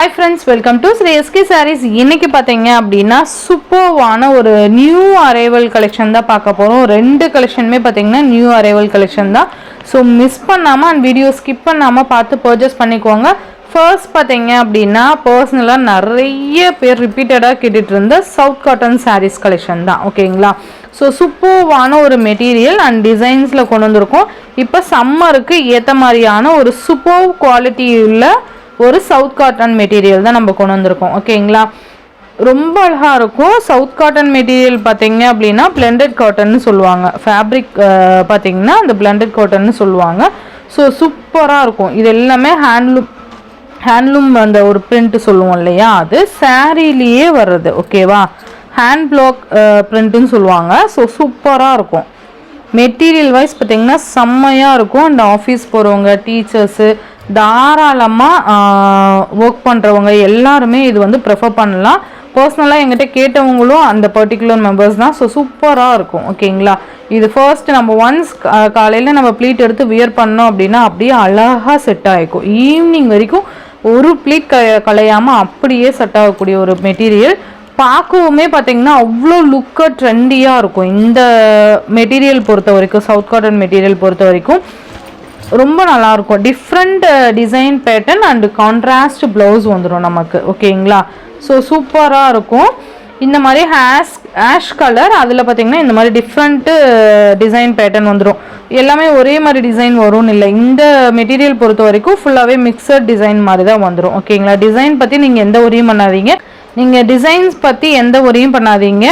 Hi friends, welcome to Sri SK Sarees. இன்னைக்கு பாத்தீங்க அப்படினா சூப்பர்வான ஒரு நியூ அரைவல் கலெக்ஷன் தான் பார்க்க போறோம். ரெண்டு கலெக்ஷனுமே பாத்தீங்கன்னா நியூ அரைவல் கலெக்ஷன் தான். சோ மிஸ் பண்ணாம அந்த வீடியோ ஸ்கிப் பண்ணாம பார்த்து பர்ச்சேஸ் பண்ணிக்கோங்க. ஃபர்ஸ்ட் பாத்தீங்க அப்படினா पर्सनலா நிறைய பேர் ரிப்பீட்டடா கேட்டிட்டு இருந்த சவுத் காட்டன் sarees கலெக்ஷன் தான். ஓகேங்களா? சோ சூப்பர்வான ஒரு மெட்டீரியல் அண்ட் டிசைன்ஸ்ல கொண்டு வந்திருக்கோம். இப்போ சம்மருக்கு ஏத்த மாதிரியான ஒரு சூப்பர் குவாலிட்டி உள்ள ஒரு சவுத் காட்டன் மெட்டீரியல் தான் நம்ம கொண்டு வந்திருக்கோம். ஓகேங்களா? ரொம்ப அழகாக இருக்கும். சவுத் காட்டன் மெட்டீரியல் பார்த்தீங்க அப்படின்னா பிளெண்டட் காட்டன்னு சொல்லுவாங்க. ஃபேப்ரிக் பார்த்தீங்கன்னா அந்த பிளெண்டட் காட்டன்னு சொல்லுவாங்க. ஸோ சூப்பராக இருக்கும். இது எல்லாமே ஹேண்ட்லூம் அந்த ஒரு பிரிண்ட் சொல்லுவோம் இல்லையா, அது சாரீலேயே வர்றது. ஓகேவா? ஹேண்ட் பிளாக் பிரிண்ட்டுன்னு சொல்லுவாங்க. ஸோ சூப்பராக இருக்கும். மெட்டீரியல் வைஸ் பார்த்தீங்கன்னா செம்மையாக இருக்கும். அந்த ஆஃபீஸ் போகிறவங்க, டீச்சர்ஸு, தாராளமாக ஒர்க் பண்ணுறவங்க எல்லாருமே இது வந்து ப்ரிஃபர் பண்ணலாம். பர்சனலாக எங்கிட்ட கேட்டவங்களும் அந்த பர்டிகுலர் மெம்பர்ஸ் தான். ஸோ சூப்பராக இருக்கும். ஓகேங்களா? இது ஃபர்ஸ்ட் நம்ம ஒன்ஸ் காலையில் நம்ம ப்ளீட் எடுத்து வியர் பண்ணோம் அப்படின்னா அப்படியே அழகாக செட் ஆகிக்கும். ஈவினிங் வரைக்கும் ஒரு ப்ளீட் கலையாமல் அப்படியே செட் ஆகக்கூடிய ஒரு மெட்டீரியல். பார்க்கவுமே பார்த்தீங்கன்னா அவ்வளோ லுக்காக ட்ரெண்டியாக இருக்கும். இந்த மெட்டீரியல் பொறுத்த வரைக்கும், சவுத் காட்டன் மெட்டீரியல் பொறுத்த வரைக்கும் ரொம்ப நல்லாயிருக்கும். Different design pattern and contrast blouse வந்துடும் நமக்கு. ஓகேங்களா? ஸோ சூப்பராக இருக்கும். இந்த மாதிரி ஆஷ் கலர், அதில் பார்த்திங்கன்னா இந்த மாதிரி டிஃப்ரெண்ட்டு டிசைன் பேட்டர்ன் வந்துடும். எல்லாமே ஒரே மாதிரி டிசைன் வரும்னு இல்லை. இந்த மெட்டீரியல் பொறுத்த வரைக்கும் ஃபுல்லாகவே மிக்சட் டிசைன் மாதிரி தான் வந்துடும். ஓகேங்களா? டிசைன் பற்றி நீங்கள் எந்த ஒரியும் பண்ணாதீங்க. நீங்கள் டிசைன்ஸ் பற்றி எந்த ஒரியும் பண்ணாதீங்க.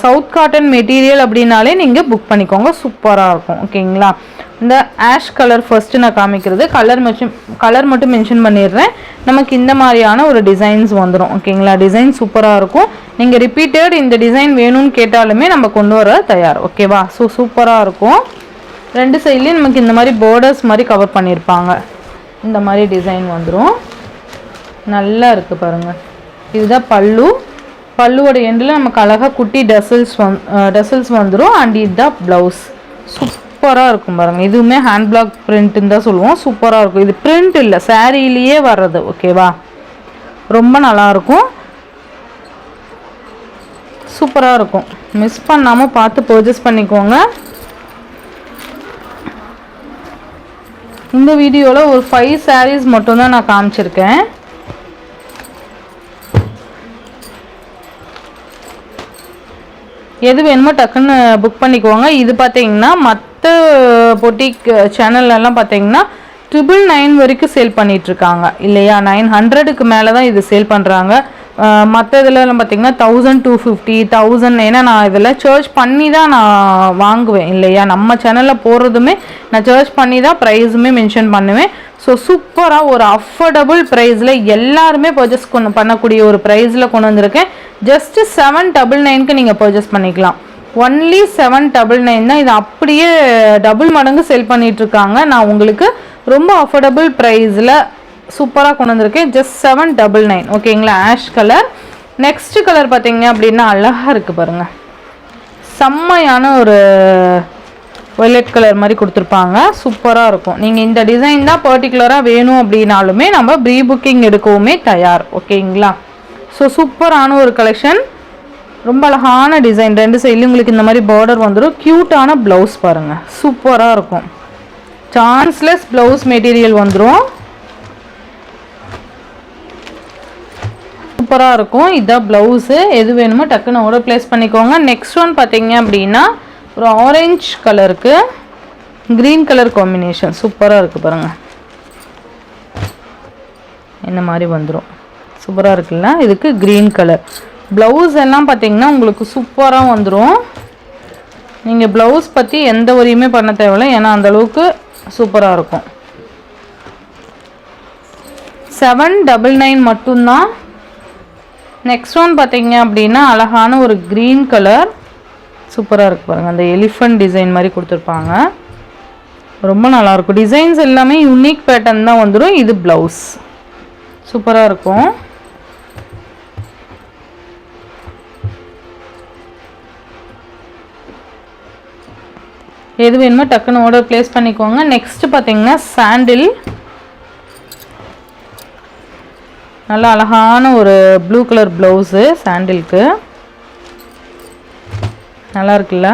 சவுத் காட்டன் மெட்டீரியல் அப்படின்னாலே நீங்கள் புக் பண்ணிக்கோங்க. சூப்பராக இருக்கும். ஓகேங்களா? இந்த ஆஷ் கலர் ஃபர்ஸ்ட்டு நான் காமிக்கிறது. கலர் மட்டும் மென்ஷன் பண்ணிடுறேன். நமக்கு இந்த மாதிரியான ஒரு டிசைன்ஸ் வந்துடும். ஓகேங்களா? டிசைன் சூப்பராக இருக்கும். நீங்கள் ரிப்பீட்டட் இந்த டிசைன் வேணும்னு கேட்டாலுமே நம்ம கொண்டு வர தயார். ஓகேவா? ஸோ சூப்பராக இருக்கும். ரெண்டு சைட்லேயும் நமக்கு இந்த மாதிரி பார்டர்ஸ் மாதிரி கவர் பண்ணியிருப்பாங்க. இந்த மாதிரி டிசைன் வந்துடும். நல்லா இருக்குது பாருங்கள். இதுதான் பல்லு. பல்லுவோட எண்டில் நமக்கு அழகாக குட்டி டசல்ஸ் வந்துடும். அண்ட் இதுதான் ப்ளவுஸ். சூப்பராக இருக்கும் பாருங்கள். இதுவுமே ஹேண்ட் பிளாக் பிரிண்ட்டுன்னு தான் சொல்லுவோம். சூப்பராக இருக்கும். இது பிரிண்ட் இல்லை, சாரீலேயே வர்றது. ஓகேவா? ரொம்ப நல்லாயிருக்கும். சூப்பராக இருக்கும். மிஸ் பண்ணாமல் பார்த்து பர்ச்சேஸ் பண்ணிக்கோங்க. இந்த வீடியோவில் ஒரு 5 sarees மட்டும்தான் நான் காமிச்சிருக்கேன். எது வேணுமோ டக்குன்னு புக் பண்ணிக்குவாங்க. இது பார்த்தீங்கன்னா மற்ற பொட்டிக் சேனல்லலாம் பார்த்தீங்கன்னா 999 வரைக்கும் சேல் பண்ணிகிட்ருக்காங்க இல்லையா? 900க்கு மேலே தான் இது சேல் பண்ணுறாங்க. மற்ற இதெல்லாம் பார்த்தீங்கன்னா 1250, 1000. ஏன்னா நான் இதில் சர்ச் பண்ணி தான் நான் வாங்குவேன் இல்லையா? நம்ம சேனலில் போடுறதுமே நான் சர்ச் பண்ணி தான் ப்ரைஸுமே மென்ஷன் பண்ணுவேன். ஸோ சூப்பராக ஒரு அஃபோர்டபுள் ப்ரைஸில் எல்லாருமே பர்ச்சேஸ் பண்ணக்கூடிய ஒரு ப்ரைஸில் கொண்டு வந்திருக்கேன். ஜஸ்ட்டு 799க்கு நீங்கள் பர்ச்சேஸ் பண்ணிக்கலாம். ஒன்லி 799 தான். இது அப்படியே டபுள் மடங்கு செல் பண்ணிகிட்ருக்காங்க. நான் உங்களுக்கு ரொம்ப அஃபோர்டபுள் ப்ரைஸில் சூப்பராக கொண்டு வந்திருக்கேன். ஜஸ்ட் 799. ஓகேங்களா? Ash colour. நெக்ஸ்ட் கலர் பார்த்தீங்க அப்படின்னா அழகாக இருக்குது பாருங்கள். செம்மையான ஒரு வயலட் கலர் மாதிரி கொடுத்துருப்பாங்க. சூப்பராக இருக்கும். நீங்கள் இந்த டிசைன் தான் பர்டிகுலராக வேணும் அப்படின்னாலுமே நம்ம ப்ரீ புக்கிங் எடுக்கவுமே தயார். ஓகேங்களா? ஸோ சூப்பரான ஒரு கலெக்ஷன். ரொம்ப அழகான டிசைன். ரெண்டு சைட்லையும் உங்களுக்கு இந்த மாதிரி பார்டர் வந்துடும். க்யூட்டான ப்ளவுஸ் பாருங்கள். சூப்பராக இருக்கும். சான்ஸ்லெஸ் ப்ளவுஸ் மெட்டீரியல் வந்துடும். சூப்பராக இருக்கும். இதுதான் ப்ளவுஸு. எது வேணுமோ டக்குன்னு ஆர்டர் ப்ளேஸ் பண்ணிக்கோங்க. நெக்ஸ்ட் ஒன் பார்த்தீங்க அப்படின்னா ஒரு ஆரஞ்சு கலருக்கு க்ரீன் கலர் காம்பினேஷன். சூப்பராக இருக்குது பாருங்கள். இந்த மாதிரி வந்துடும். சூப்பராக இருக்குல்ல? இதுக்கு க்ரீன் கலர் ப்ளவுஸ் எல்லாம் பார்த்தீங்கன்னா உங்களுக்கு சூப்பராக வந்துடும். நீங்கள் ப்ளவுஸ் பற்றி எந்த வரையுமே பண்ண தேவையில்லை. ஏன்னா அந்தளவுக்கு சூப்பராக இருக்கும். 799 மட்டும்தான். நெக்ஸ்ட் ஒன் பார்த்தீங்க அப்படின்னா அழகான ஒரு க்ரீன் கலர். சூப்பராக இருக்குது பாருங்கள். அந்த எலிஃபண்ட் டிசைன் மாதிரி கொடுத்துருப்பாங்க. ரொம்ப நல்லாயிருக்கும். டிசைன்ஸ் எல்லாமே யூனிக் பேட்டர்ன் தான் வந்துடும். இது ப்ளவுஸ். சூப்பராக இருக்கும். எது வேணுமோ டக்குன்னு ஆர்டர் ப்ளேஸ் பண்ணிக்கோங்க. நெக்ஸ்ட்டு பார்த்தீங்கன்னா சாண்டில். நல்லா அழகான ஒரு ப்ளூ கலர் ப்ளவுஸு சாண்டிலுக்கு. நல்லா இருக்குல்ல,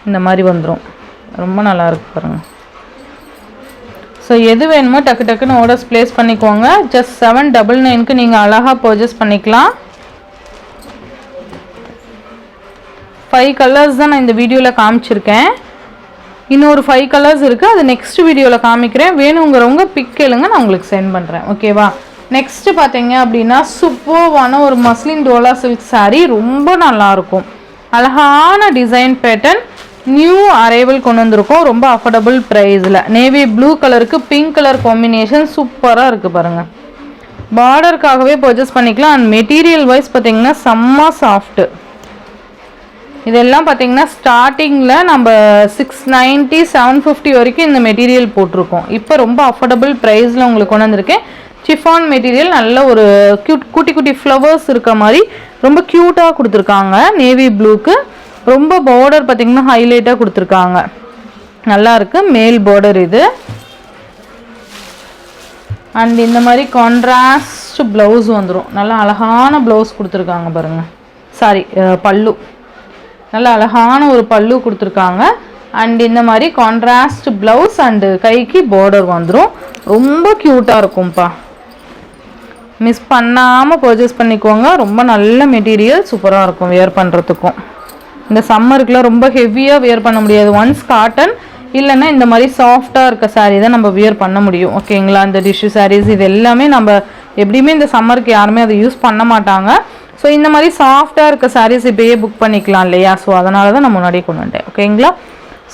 இந்த மாதிரி வந்துடும். ரொம்ப நல்லா இருக்கு பாருங்கள். ஸோ எது வேணுமோ டக்கு டக்குன்னு ஆர்டர்ஸ் ப்ளேஸ் பண்ணிக்கோங்க. ஜஸ்ட் 799க்கு நீங்கள் அழகாக பர்ச்சேஸ் பண்ணிக்கலாம். 5 கலர்ஸ் தான் நான் இந்த வீடியோவில் காமிச்சிருக்கேன். இன்னொரு 5 கலர்ஸ் இருக்குது, அது நெக்ஸ்ட் வீடியோவில் காமிக்கிறேன். வேணுங்கிறவங்க பிக் கேளுங்க, நான் உங்களுக்கு சென்ட் பண்ணுறேன். ஓகேவா? நெக்ஸ்ட்டு பார்த்தீங்க அப்படின்னா சூப்பர்வான ஒரு மஸ்லின் டோலா சில்க் சாரீ. ரொம்ப நல்லாயிருக்கும். அழகான டிசைன் பேட்டர்ன், நியூ அரைவல் கொண்டு வந்திருக்கோம். ரொம்ப அஃபோர்டபுள் ப்ரைஸில். நேவி ப்ளூ கலருக்கு பிங்க் கலர் காம்பினேஷன் சூப்பராக இருக்குது பாருங்கள். பார்டருக்காகவே பர்ச்சேஸ் பண்ணிக்கலாம். அண்ட் மெட்டீரியல் வைஸ் பார்த்தீங்கன்னா செம்ம சாஃப்ட்டு. இதெல்லாம் பார்த்தீங்கன்னா ஸ்டார்டிங்கில் நம்ம 690 750 வரைக்கும் இந்த மெட்டீரியல் போட்டிருக்கோம். இப்போ ரொம்ப அஃபோர்டபுள் ப்ரைஸில் உங்களுக்கு கொண்டு வந்திருக்கேன். சிஃபான் மெட்டீரியல், நல்ல ஒரு குட்டி குட்டி ஃப்ளவர்ஸ் இருக்க மாதிரி ரொம்ப க்யூட்டாக கொடுத்துருக்காங்க. நேவி ப்ளூக்கு ரொம்ப பார்டர் பார்த்திங்கன்னா ஹைலைட்டாக கொடுத்துருக்காங்க. நல்லாயிருக்கு. மேல் பார்டர் இது. அண்ட் இந்த மாதிரி கான்ட்ராஸ்ட் ப்ளவுஸ் வந்துடும். நல்லா அழகான ப்ளவுஸ் கொடுத்துருக்காங்க பாருங்கள். சாரி, பல்லு. நல்லா அழகான ஒரு பல்லு கொடுத்துருக்காங்க. அண்ட் இந்த மாதிரி கான்ட்ராஸ்ட் ப்ளவுஸ் அண்டு கைக்கு பார்டர் வந்துடும். ரொம்ப க்யூட்டாக இருக்கும்ப்பா. மிஸ் பண்ணாமல் பர்ச்சேஸ் பண்ணிக்கோங்க. ரொம்ப நல்ல மெட்டீரியல், சூப்பராக இருக்கும் வேர் பண்ணுறதுக்கும். இந்த சம்மருக்குலாம் ரொம்ப ஹெவியாக வேர் பண்ண முடியாது. ஒன்ஸ் காட்டன் இல்லைன்னா இந்த மாதிரி சாஃப்டாக இருக்க சாரீ தான் நம்ம வியர் பண்ண முடியும். ஓகேங்களா? இந்த டிஷ்யூ சாரீஸ் இது எல்லாமே நம்ம எப்படியுமே இந்த சம்மருக்கு யாருமே அதை யூஸ் பண்ண மாட்டாங்க. ஸோ இந்த மாதிரி சாஃப்டாக இருக்க சாரீஸ் இப்போயே புக் பண்ணிக்கலாம் இல்லையா? ஸோ அதனால தான் நான் முன்னாடியே கொண்டு வந்துட்டேன். ஓகேங்களா?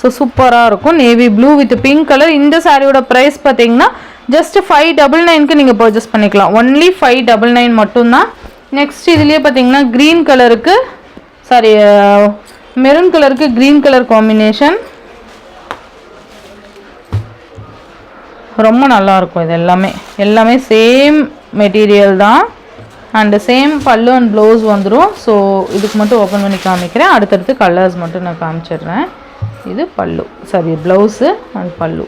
ஸோ சூப்பராக இருக்கும். Navy blue with pink colour. இந்த சாரியோட ப்ரைஸ் பார்த்தீங்கன்னா ஜஸ்ட் 599க்கு நீங்கள் பர்ச்சேஸ் பண்ணிக்கலாம். ஒன்லி 599 மட்டும்தான். நெக்ஸ்ட் இதுலேயே பார்த்தீங்கன்னா க்ரீன் கலருக்கு, சாரி மெரூன் கலருக்கு க்ரீன் கலர் காம்பினேஷன் ரொம்ப நல்லாயிருக்கும். இது எல்லாமே சேம் மெட்டீரியல் தான். அண்டு சேம் பல்லு அண்ட் ப்ளவுஸ் வந்துடும். ஸோ இதுக்கு மட்டும் ஓப்பன் பண்ணி காமிக்கிறேன். அடுத்தடுத்து கலர்ஸ் மட்டும் நான் காமிச்சிடுறேன். இது பல்லு, சாரி ப்ளவுஸு அண்ட் பல்லு.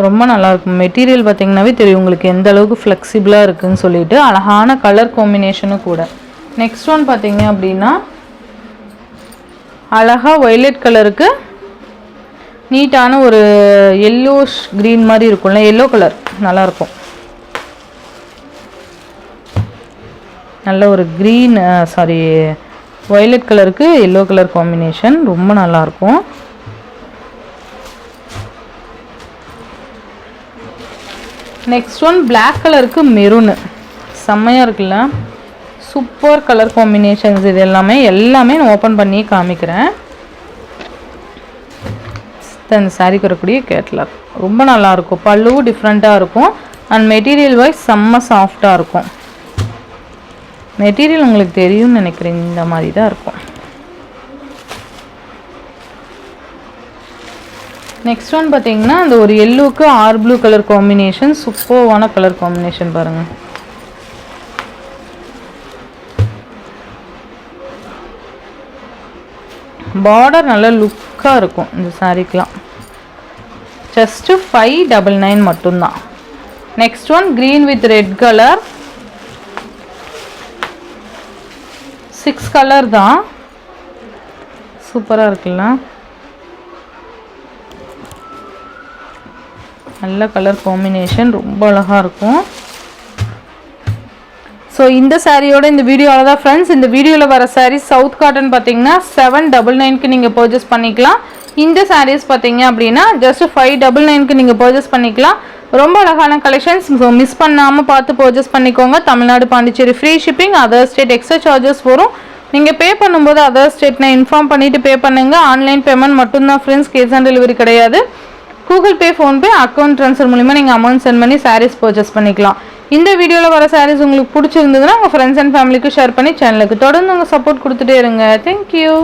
ரொம்ப நல்லாயிருக்கும். மெட்டீரியல் பார்த்திங்கனாவே தெரியும் உங்களுக்கு எந்த அளவுக்கு ஃப்ளெக்சிபிளாக இருக்குதுன்னு சொல்லிட்டு. அழகான கலர் காம்பினேஷனும் கூட. நெக்ஸ்ட் ஒன் பார்த்திங்க அப்படின்னா அழகாக வயலட் கலருக்கு நீட்டான ஒரு எல்லோஷ் க்ரீன் மாதிரி இருக்கும்ல, எல்லோ கலர் நல்லாயிருக்கும். நல்ல ஒரு க்ரீன், சாரி வயலட் கலருக்கு எல்லோ கலர் காம்பினேஷன் ரொம்ப நல்லாயிருக்கும். நெக்ஸ்ட் ஒன் பிளாக் கலருக்கு மெரூனு. செம்மையாக இருக்குல்ல, சூப்பர் கலர் காம்பினேஷன்ஸ். இது எல்லாமே நான் ஓப்பன் பண்ணி காமிக்கிறேன். அந்த சாரீக்கு வரக்கூடிய கேட்லாக் ரொம்ப நல்லாயிருக்கும். பல்லு டிஃப்ரெண்ட்டாக இருக்கும். அண்ட் மெட்டீரியல் வைஸ் செம்ம சாஃப்டாக இருக்கும். மெட்டீரியல் உங்களுக்கு தெரியும்னு நினைக்கிறேன். இந்த மாதிரி தான் இருக்கும். நெக்ஸ்ட் ஒன் பார்த்தீங்கன்னா அந்த ஒரு எல்லோவுக்கு ஆர் ப்ளூ கலர் காம்பினேஷன், சூப்பர்வான கலர் காம்பினேஷன் பாருங்கள். பார்டர் நல்ல லுக்காக இருக்கும் இந்த சாரீக்கெலாம். ஜஸ்ட்டு 599 மட்டும்தான். Next one green with red colour. 6 colour தான். சூப்பராக இருக்குல்ல, நல்ல கலர் காம்பினேஷன், ரொம்ப அழகாக இருக்கும். ஸோ இந்த சாரியோட இந்த வீடியோவில் தான் ஃப்ரெண்ட்ஸ். இந்த வீடியோவில் வர சாரீ சவுத் காட்டன் பார்த்தீங்கன்னா 799க்கு நீங்கள் பர்ச்சேஸ் பண்ணிக்கலாம். இந்த சாரீஸ் பார்த்தீங்க அப்படின்னா ஜஸ்ட் 599க்கு நீங்கள் பர்ச்சேஸ் பண்ணிக்கலாம். ரொம்ப அழகான கலெக்ஷன்ஸ். ஸோ மிஸ் பண்ணாமல் பார்த்து பர்ச்சேஸ் பண்ணிக்கோங்க. Tamil Nadu Pondicherry free shipping. Other state extra charges வரும். நீங்கள் பே பண்ணும்போது அதர் ஸ்டேட்னை இன்ஃபார்ம் பண்ணிவிட்டு பே பண்ணுங்கள். ஆன்லைன் பேமெண்ட் மட்டும்தான் ஃப்ரெண்ட்ஸ், கேஷ் ஆன் டெலிவரி கிடையாது. Google Pay, PhonePe, account transfer மூலிமா நீங்கள் அமௌண்ட் சென்ட் பண்ணி சாரீஸ் பர்ச்சேஸ் பண்ணிக்கலாம். இந்த வீடியோவில் வர சாரீஸ் உங்களுக்கு பிடிச்சிருந்ததுன்னா உங்கள் ஃப்ரெண்ட்ஸ் அண்ட் ஃபேமிலிக்கு ஷேர் பண்ணி சேனலுக்கு தொடர்ந்து உங்கள் சப்போர்ட் கொடுத்துட்டே இருங்க. தேங்க்யூ.